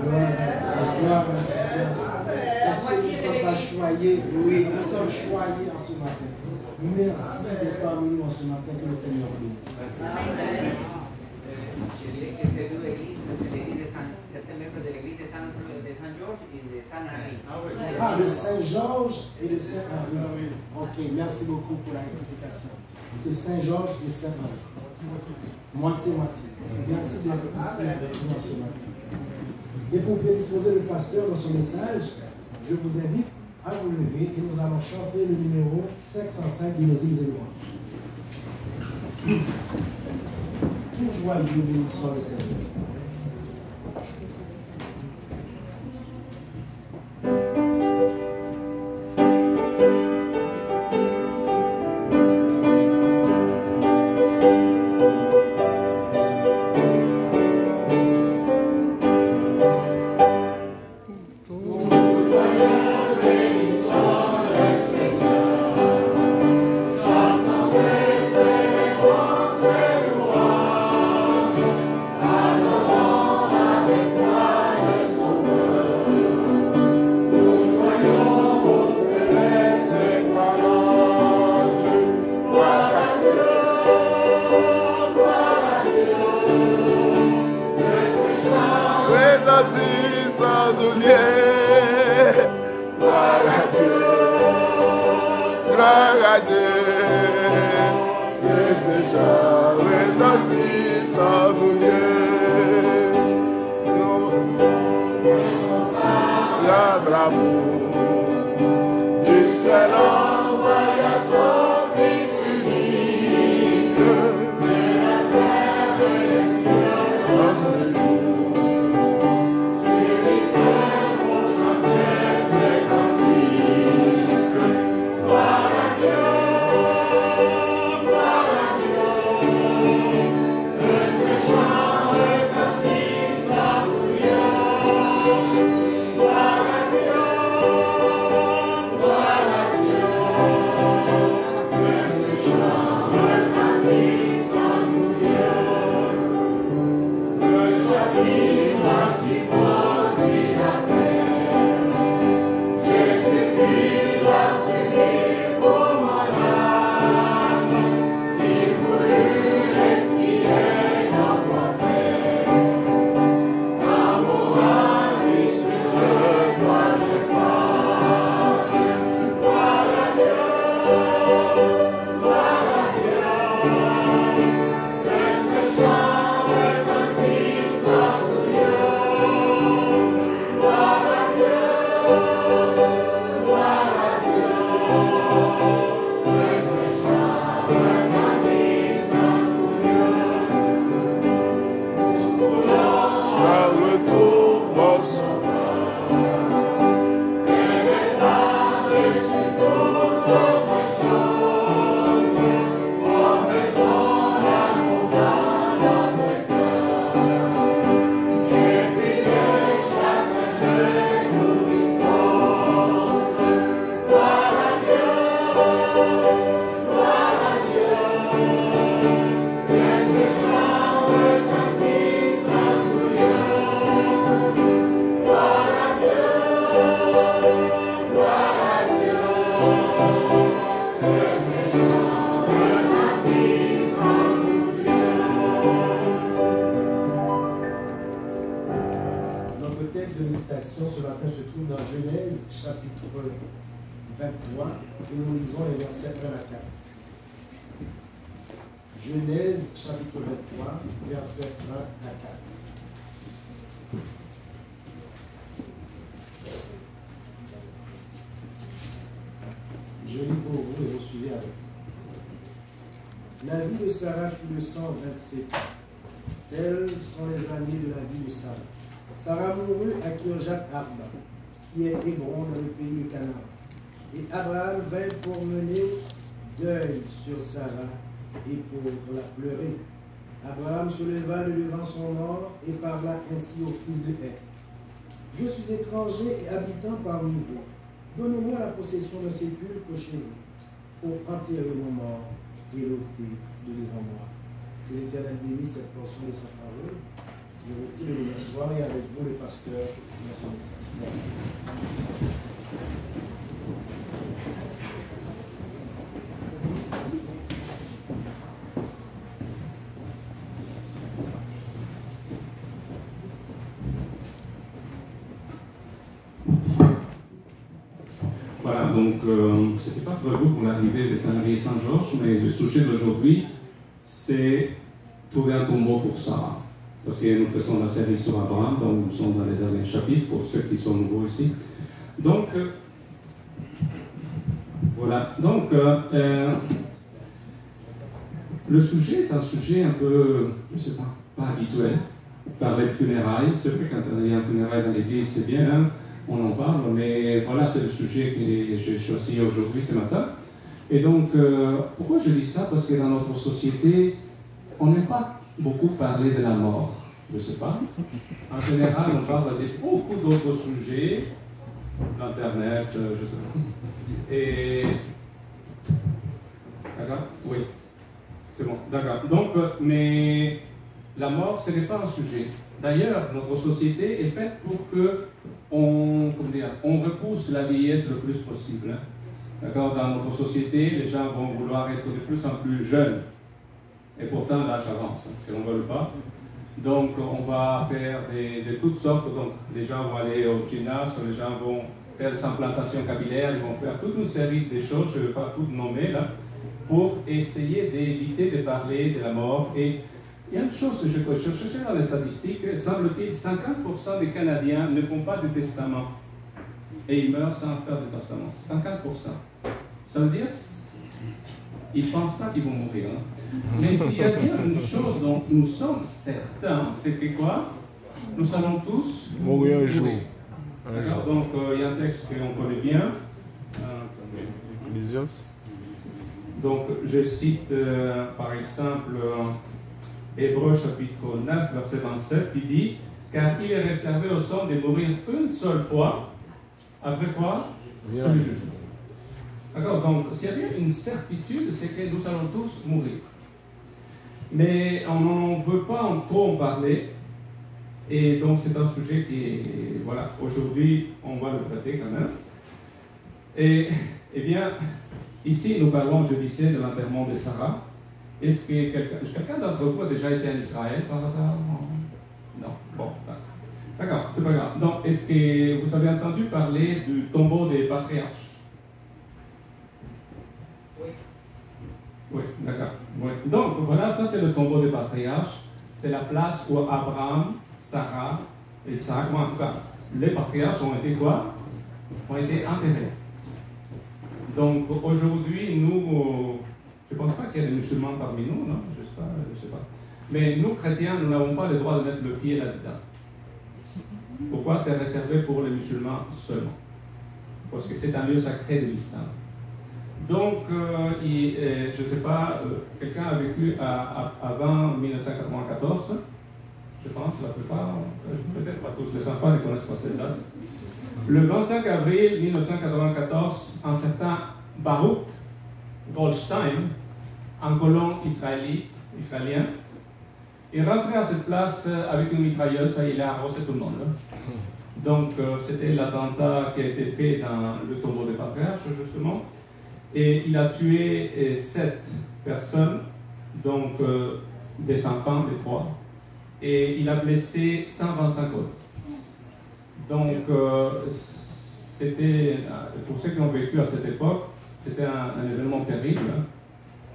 Gloire à Dieu. Est-ce que nous ne sommes pas choyés? Oui, nous sommes choyés en ce matin. Merci d'être parmi nous en ce matin, que le Seigneur bénisse. Je dirais que ces deux églises, c'est l'église de certains membres de l'église de Saint-Georges et de Saint-Henri. Ah, de Saint-Georges et de Saint-Henri. Ok, merci beaucoup pour la rectification. C'est Saint-Georges et Saint-Henri. Moitié-moitié. Merci d'être ici avec nous ce matin. Et pour prédisposer le pasteur dans son message, je vous invite à vous lever et nous allons chanter le numéro 505 de nos hymnes et louanges. Tout joyeux, béni soit le Seigneur. Je lis pour vous et vous suivez avec. La vie de Sarah fut de 127 ans. Telles sont les années de la vie de Sarah. Sarah mourut à Kirjat Arba, qui est Hébron dans le pays de Canaan. Et Abraham vint pour mener deuil sur Sarah et pour la pleurer. Abraham se leva de devant son or et parla ainsi au fils de Heth. Je suis étranger et habitant parmi vous. Donnez-moi la possession d'un sépulcre chez vous, pour enterrer mon mort et l'ôter de devant moi. Que l'Éternel bénisse cette portion de sa parole. Je vous prie de vous asseoir et avec vous le pasteur de ce message. Merci. Voilà, donc ce n'était pas prévu pour l'arrivée des Saint-Marie Saint-Georges, mais le sujet d'aujourd'hui, c'est trouver un tombeau pour Sarah. Parce que nous faisons la série sur Abraham, donc nous sommes dans les derniers chapitres, pour ceux qui sont nouveaux ici. Donc, voilà. Donc, le sujet est un sujet un peu, je ne sais pas habituel. Parler de funérailles, c'est vrai quand il y a un funérail dans l'église, c'est bien, hein, on en parle, mais voilà, c'est le sujet que j'ai choisi aujourd'hui, ce matin. Et donc, pourquoi je dis ça? Parce que dans notre société, on n'aime pas beaucoup parler de la mort, je ne sais pas. En général, on parle de beaucoup d'autres sujets, l'Internet, je ne sais pas. Et... D'accord? Oui. C'est bon, d'accord. Donc, mais la mort, ce n'est pas un sujet. D'ailleurs, notre société est faite pour que on repousse la vieillesse le plus possible. Hein. D'accord? Dans notre société, les gens vont vouloir être de plus en plus jeunes. Et pourtant, l'âge avance, hein, que l'on ne veut pas. Donc, on va faire de toutes sortes. Donc, les gens vont aller au gymnase, les gens vont faire des implantations capillaires, ils vont faire toute une série de choses, je ne vais pas toutes nommer là, pour essayer d'éviter de parler de la mort. Et il y a une chose que je cherchais dans les statistiques, semble-t-il, 50% des Canadiens ne font pas de testament. Et ils meurent sans faire de testament. 50%. Ça veut dire ils ne pensent pas qu'ils vont mourir. Hein. Mais s'il y a bien une chose dont nous sommes certains, c'est que quoi? Nous allons tous mourir un jour. Donc, il y a un texte qu'on connaît bien. Donc, je cite par exemple Hébreux chapitre 9, verset 27, qui dit « Car il est réservé aux hommes de mourir une seule fois, après quoi? Sur le jugement. » D'accord? Donc, s'il y a bien une certitude, c'est que nous allons tous mourir. Mais on n'en veut pas trop en parler. Et donc, c'est un sujet qui, voilà, aujourd'hui, on va le traiter quand même. Et, eh bien, ici, nous parlons, je disais, de l'enterrement de Sarah. Est-ce que quelqu'un d'entre vous a déjà été en Israël par hasard? Non. Bon, d'accord, c'est pas grave. Donc, est-ce que vous avez entendu parler du tombeau des patriarches? Oui. Oui, d'accord. Oui. Donc, voilà, ça c'est le tombeau des patriarches. C'est la place où Abraham, Sarah et Isaac, en tout cas, les patriarches ont été quoi? Ont été enterrés. Donc, aujourd'hui, nous... je ne pense pas qu'il y ait des musulmans parmi nous, non? Je ne sais pas. Mais nous, chrétiens, nous n'avons pas le droit de mettre le pied là-dedans. Pourquoi? C'est réservé pour les musulmans seulement. Parce que c'est un lieu sacré de l'islam. Donc, je ne sais pas, quelqu'un a vécu avant 1994, je pense, la plupart, peut-être pas tous les enfants ne connaissent pas cette date. Le 25 avril 1994, un certain Baruch Goldstein, un colon israélien, est rentré à cette place avec une mitrailleuse et il a arrosé tout le monde. Donc, c'était l'attentat qui a été fait dans le tombeau des patriarches, justement. Et il a tué 7 personnes, donc des enfants, des 3. Et il a blessé 125 autres. Donc, c'était, pour ceux qui ont vécu à cette époque, c'était un événement terrible.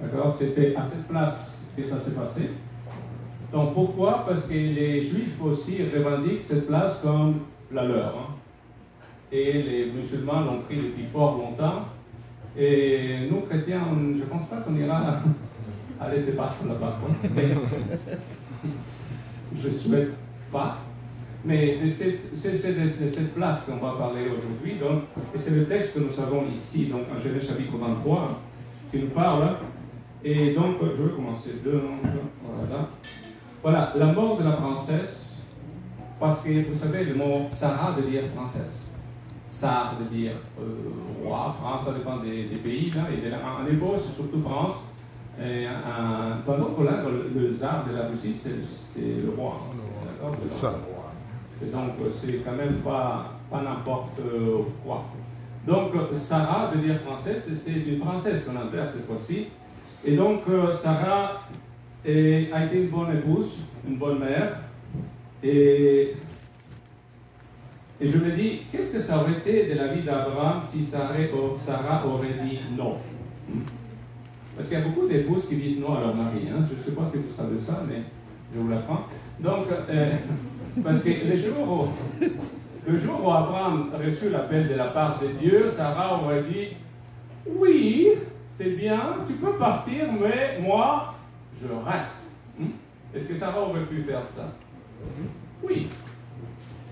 D'accord? C'était à cette place que ça s'est passé. Donc, pourquoi? Parce que les Juifs aussi revendiquent cette place comme la leur. Hein. Et les musulmans l'ont pris depuis fort longtemps. Et nous, chrétiens, je ne pense pas qu'on ira aller se battre là-bas. Je ne souhaite pas. Mais c'est de cette place qu'on va parler aujourd'hui. Et c'est le texte que nous avons ici, donc en Genèse chapitre 23, qui nous parle. Et donc, je vais commencer. Voilà, la mort de la princesse, parce que vous savez, le mot Sarah veut dire princesse. Sarah veut dire roi, France, ça dépend des pays, là, et en hébreu, c'est surtout France. Dans d'autres langues, le tsar de la Russie, c'est le roi. C'est ça. Et donc, c'est quand même pas n'importe quoi. Donc, Sarah veut dire princesse, et c'est une princesse qu'on enterre cette fois-ci. Et donc, Sarah a été une bonne épouse, une bonne mère. Et je me dis, qu'est-ce que ça aurait été de la vie d'Abraham si Sarah aurait dit non? Parce qu'il y a beaucoup d'épouses qui disent non à leur mari. Hein. Je ne sais pas si vous savez ça, mais je vous l'apprends. Donc, parce que le jour où Abraham a reçu l'appel de la part de Dieu, Sarah aurait dit, oui, c'est bien, tu peux partir, mais moi, je reste. Est-ce que Sarah aurait pu faire ça? Oui.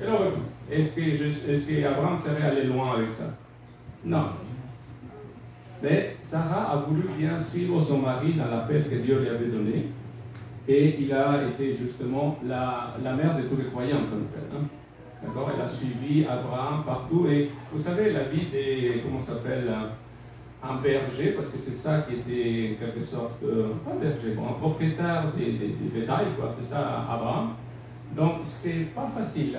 Elle aurait pu. Est-ce qu'Abraham serait allé loin avec ça? Non. Mais Sarah a voulu bien suivre son mari dans l'appel que Dieu lui avait donné. Et il a été justement la mère de tous les croyants, comme elle. Hein? D'accord? Elle a suivi Abraham partout. Et vous savez, la vie des, comment ça s'appelle, un berger, parce que c'est ça qui était en quelque sorte, pas un berger, bon, un propriétaire des bétails, quoi. C'est ça, Abraham. Donc, c'est pas facile.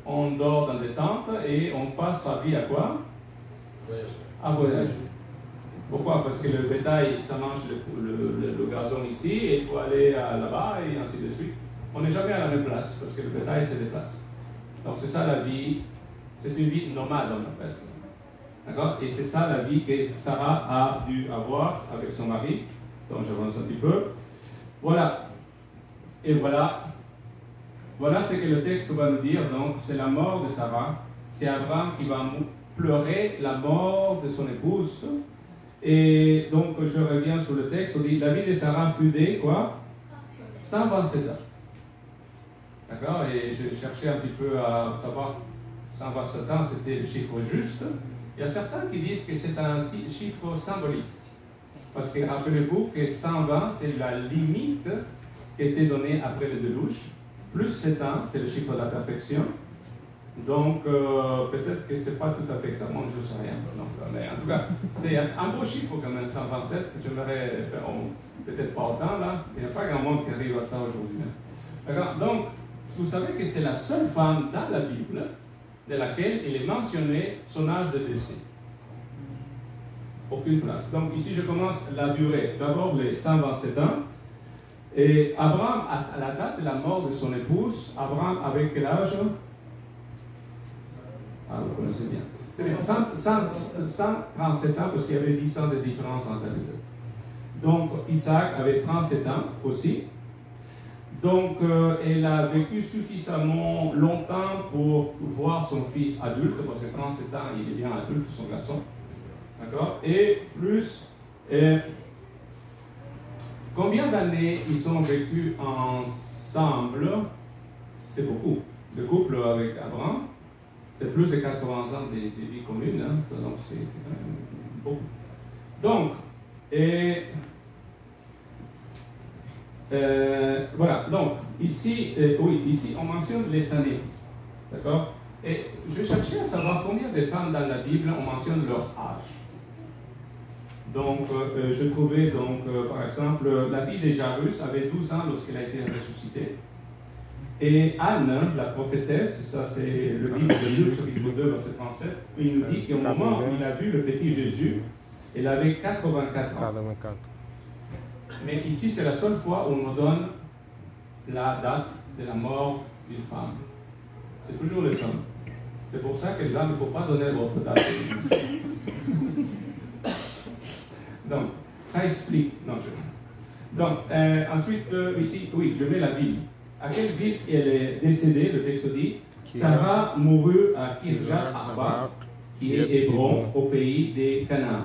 On dort dans des tentes et on passe sa vie à quoi? À voyager. Pourquoi? Parce que le bétail, ça mange le gazon ici, et il faut aller là-bas, et ainsi de suite. On n'est jamais à la même place, parce que le bétail se déplace. Donc c'est ça la vie, c'est une vie nomade, on appelle ça. D'accord? Et c'est ça la vie que Sarah a dû avoir avec son mari. Donc j'avance un petit peu. Voilà. Et voilà. Voilà ce que le texte va nous dire. Donc c'est la mort de Sarah. C'est Abraham qui va pleurer la mort de son épouse. Et donc, je reviens sur le texte, on dit, la vie de Sarah fut de quoi? 127 ans. D'accord? Et je cherchais un petit peu à savoir, 127 ans, c'était le chiffre juste. Il y a certains qui disent que c'est un chiffre symbolique. Parce que rappelez-vous que 120, c'est la limite qui a été donnée après le déluge. Plus 7 ans, c'est le chiffre de la perfection. Donc, peut-être que ce n'est pas tout à fait que ça monte, je ne sais rien. Donc, mais en tout cas, c'est un beau chiffre quand même, 127. J'aimerais faire peut-être pas autant là. Il n'y a pas grand monde qui arrive à ça aujourd'hui. D'accord? Donc, vous savez que c'est la seule femme dans la Bible de laquelle il est mentionné son âge de décès. Aucune place. Donc, ici, je commence la durée. D'abord, les 127 ans. Et Abraham, à la date de la mort de son épouse, Abraham avait quel âge? Ah, vous connaissez bien. C'est bien. 137 ans, parce qu'il y avait 10 ans de différence entre les deux. Donc, Isaac avait 37 ans aussi. Donc, elle a vécu suffisamment longtemps pour voir son fils adulte, parce que 37 ans, il est bien adulte, son garçon. D'accord? Et plus, combien d'années ils ont vécu ensemble? C'est beaucoup. Le couple avec Abraham, c'est plus de 80 ans de vie commune, hein? Donc c'est quand même beaucoup. Donc, voilà, donc ici, oui, ici on mentionne les années, d'accord? Et je cherchais à savoir combien de femmes dans la Bible on mentionne leur âge. Donc, je trouvais, donc, par exemple, la fille de Jairus avait 12 ans lorsqu'elle a été ressuscitée. Et Anne, la prophétesse, ça c'est le livre de Luc, chapitre 2, verset 37, il nous dit qu'au moment où il a vu le petit Jésus, elle avait 84 ans. Mais ici, c'est la seule fois où on nous donne la date de la mort d'une femme. C'est toujours les hommes. C'est pour ça que là, il ne faut pas donner votre date. Donc, ça explique. Non, donc, ensuite, ici, oui, je mets la ville. À quelle ville elle est décédée? Le texte dit, Sarah mourut à Kirjat Arba, qui est Hébron, au pays des Canaan.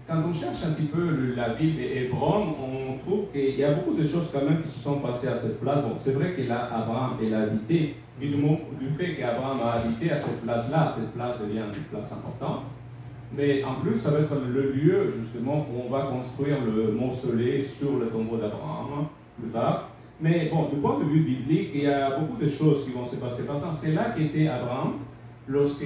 Quand on cherche un petit peu la ville d'Hébron, on trouve qu'il y a beaucoup de choses quand même qui se sont passées à cette place. Bon, c'est vrai qu'Abraham a habité, mais du fait qu'Abraham a habité à cette place-là, cette place devient une place importante. Mais en plus, ça va être le lieu justement où on va construire le mausolée sur le tombeau d'Abraham plus tard. Mais bon, du point de vue biblique, il y a beaucoup de choses qui vont se passer. Par exemple, c'est là qu'était Abraham lorsque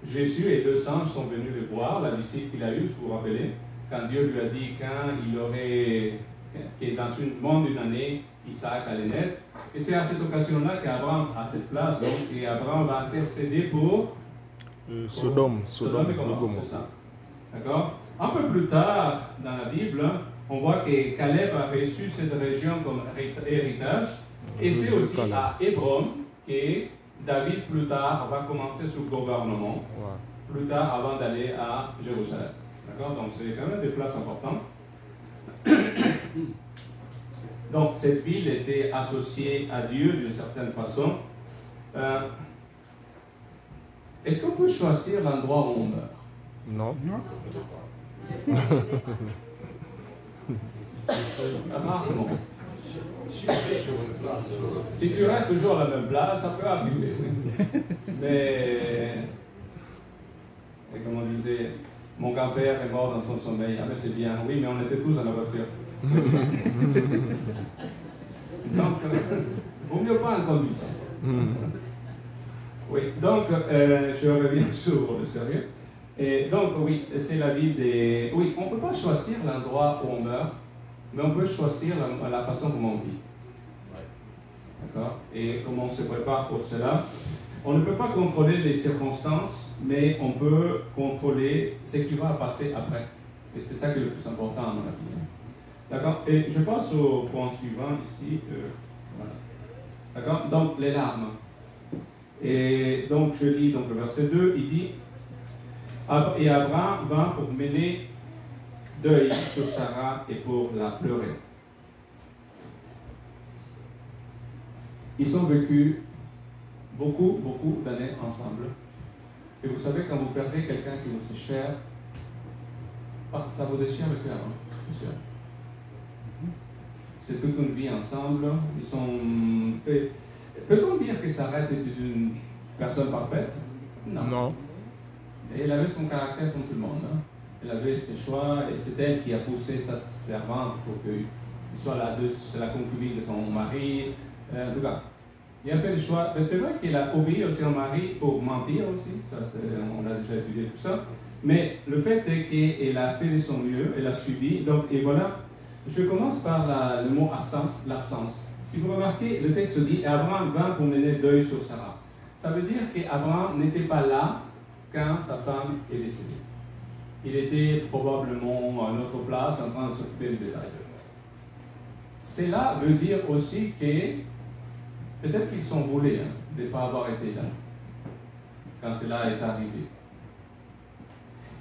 Jésus et 2 anges sont venus le voir, la visite qu'il a eue, vous vous rappelez. quand Dieu lui a dit que dans une moins d'une année, Isaac allait naître. Et c'est à cette occasion-là qu'Abraham, à cette place, donc, et Abraham va intercéder pour Sodome et Gomorrhe, c'est ça. D'accord? Un peu plus tard dans la Bible, on voit que Caleb a reçu cette région comme héritage. Et c'est aussi à Hébron que David, plus tard, va commencer son gouvernement. Plus tard, avant d'aller à Jérusalem. D'accord? Donc, c'est quand même des places importantes. Donc, cette ville était associée à Dieu d'une certaine façon. Est-ce qu'on peut choisir l'endroit où on meurt? Non. Rarement. Si tu restes toujours à la même place, ça peut arriver. Oui. Mais, et comme on disait, mon grand-père est mort dans son sommeil. Ah, mais c'est bien. Oui, mais on était tous dans la voiture. Donc, vaut mieux pas en conduisant. Oui, donc, je reviens sur le sérieux. Et donc, oui, c'est la vie des... Oui, on ne peut pas choisir l'endroit où on meurt, mais on peut choisir la façon dont on vit. D'accord? Et comment on se prépare pour cela. On ne peut pas contrôler les circonstances, mais on peut contrôler ce qui va passer après. Et c'est ça qui est le plus important à mon avis. D'accord? Et je passe au point suivant ici. Voilà. D'accord? Donc, les larmes. Et donc, je lis donc, le verset 2, il dit « Et Abraham vint pour mener deuil sur Sarah et pour la pleurer. » Ils ont vécu beaucoup d'années ensemble. Et vous savez, quand vous perdez quelqu'un qui vous est cher, ça vous déchire le cœur, hein, c'est sûr. C'est toute une vie ensemble. Ils sont faits. Peut-on dire que Sarah était une personne parfaite? Non. Et elle avait son caractère comme tout le monde. Hein. Elle avait ses choix et c'est elle qui a poussé sa servante pour qu'il soit la concubine de son mari. En tout cas, il a fait des choix. Mais c'est vrai qu'il a obéi aussi au mari pour mentir aussi. Ça, on a déjà étudié tout ça. Mais le fait est qu'elle a fait de son mieux, elle a subi. Donc, et voilà, je commence par le mot absence, l'absence. Si vous remarquez, le texte dit Abraham vint pour mener deuil sur Sarah. Ça veut dire qu'Abraham n'était pas là quand sa femme est décédée. Il était probablement à une autre place en train de s'occuper du bétail. Cela veut dire aussi que peut-être qu'ils sont volés de ne pas avoir été là quand cela est arrivé.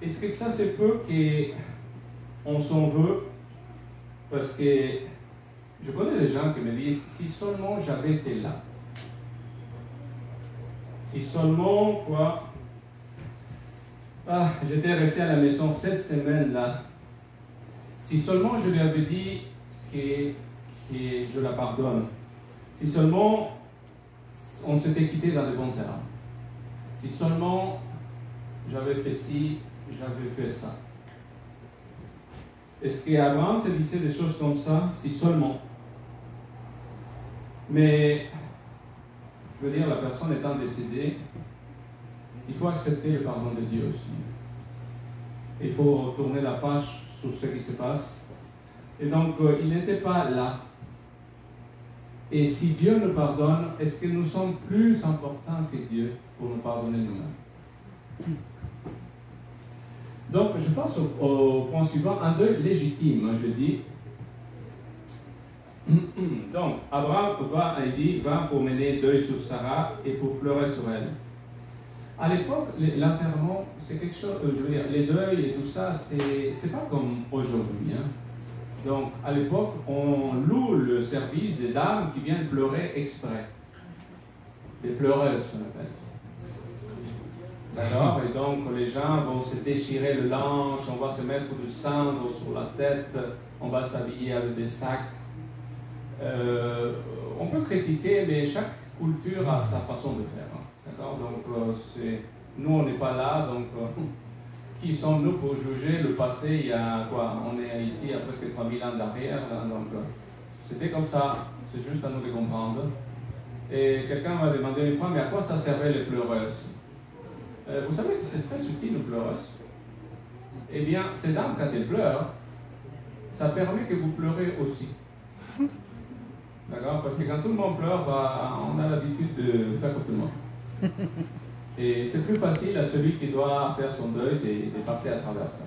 Est-ce que ça se peut qu'on s'en veut parce que je connais des gens qui me disent si seulement j'avais été là. Si seulement quoi. Ah, j'étais resté à la maison cette semaine-là. Si seulement je lui avais dit que je la pardonne. Si seulement on s'était quitté dans de bons termes. Si seulement j'avais fait ci, j'avais fait ça. Est-ce qu'Abraham se disait des choses comme ça? Si seulement. Mais, je veux dire, la personne étant décédée, il faut accepter le pardon de Dieu aussi. Il faut tourner la page sur ce qui se passe. Et donc, il n'était pas là. Et si Dieu nous pardonne, est-ce que nous sommes plus importants que Dieu pour nous pardonner nous-mêmes? Donc, je passe au point suivant, un deuil légitime, je dis. Donc, Abraham va pour mener deuil sur Sarah et pour pleurer sur elle. À l'époque, l'enterrement, c'est quelque chose, je veux dire, les deuils et tout ça, c'est pas comme aujourd'hui. Hein. Donc, à l'époque, on loue le service des dames qui viennent pleurer exprès. Des pleureuses, on appelle ça. D'accord? Et donc, les gens vont se déchirer le linge, on va se mettre du cendre sur la tête, on va s'habiller avec des sacs. On peut critiquer, mais chaque culture a sa façon de faire. Hein. D'accord? Donc, nous, on n'est pas là, donc qui sommes-nous pour juger le passé? Il y a quoi? On est ici il y a presque 3000 ans derrière, donc c'était comme ça, c'est juste à nous de comprendre. Et quelqu'un m'a demandé une fois, mais à quoi ça servait les pleureuses? Vous savez que c'est très subtil, une pleureuse. eh bien, ces dames, quand elles pleurent, ça permet que vous pleurez aussi. D'accord? Parce que quand tout le monde pleure, bah, on a l'habitude de faire comme tout le monde. Et c'est plus facile à celui qui doit faire son deuil de passer à travers ça.